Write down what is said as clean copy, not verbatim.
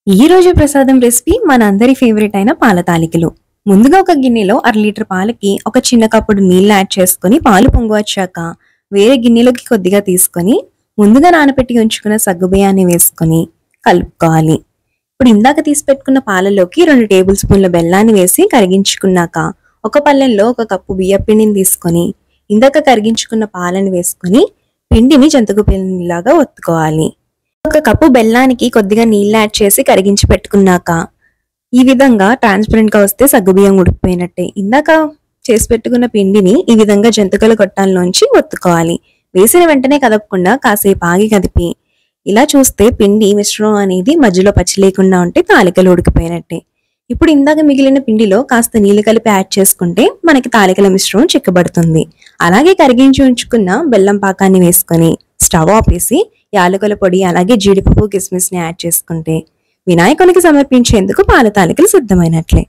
ఈ రోజు ప్రసాదం రెసిపీ మన అందరి ఫేవరెట్ అయిన పాల తాలికలు. ముందుగా ఒక గిన్నెలో 1/2 లీటర్ పాలకి ఒక చిన్న కప్పుడు నీళ్లు యాడ్ చేసుకుని పాలు పొంగు వచ్చాక వేరే గిన్నెలోకి కొద్దిగా తీసుకొని ముందుగా నానబెట్టి ఉంచుకున్న సగ్గుబియ్యాన్ని వేసుకొని కలుపుకోవాలి. ఇప్పుడు ఇందాక తీసి పెట్టుకున్న పాలలోకి 2 టేబుల్ స్పూన్ల బెల్లాన్ని వేసి కరిగించుకున్నాక ఒక పళ్ళెంలో 1 కప్పు బియ్య పిండిని తీసుకొని ఇందాక కరిగించుకున్న పాలను వేసుకొని పిండిని జంతుకు పిండిలాగా ఒత్తుకోవాలి. 1 కప్పు బెల్లానికి కొద్దిగా నీళ్ళు యాడ్ చేసి కరిగించి పెట్టుకున్నాక ఈ విధంగా ట్రాన్స్పరెంట్ గా వస్తే సగ్గుబియ్యం ఉడికిపోయినట్టే. ఇందాక చేసి పెట్టుకున్న పిండిని ఈ విధంగా జంతికల గొట్టాల్లోంచి ఒత్తుకోవాలి. వేసిన వెంటనే కదపకుండా కాసేపు ఆగి కదిపి ఇలా చూస్తే పిండి మిశ్రమం అనేది మధ్యలో పచ్చి లేకుండా ఉంటే తాలికలు ఉడికిపోయినట్టే. ఇప్పుడు ఇందాక మిగిలిన పిండిలో కాస్త నీళ్లు కలిపి యాడ్ చేసుకుంటే మనకి తాలికల మిశ్రమం చిక్కబడుతుంది. అలాగే కరిగించి ఉంచుకున్న బెల్లం పాకాన్ని వేసుకొని స్టవ్ ఆపేసి యాలకుల పొడి అలాగే జీడిపప్పు కిస్మిస్ ని యాడ్ చేసుకుంటే వినాయకునికి సమర్పించేందుకు పాల తాలికలు సిద్ధమైనట్లే.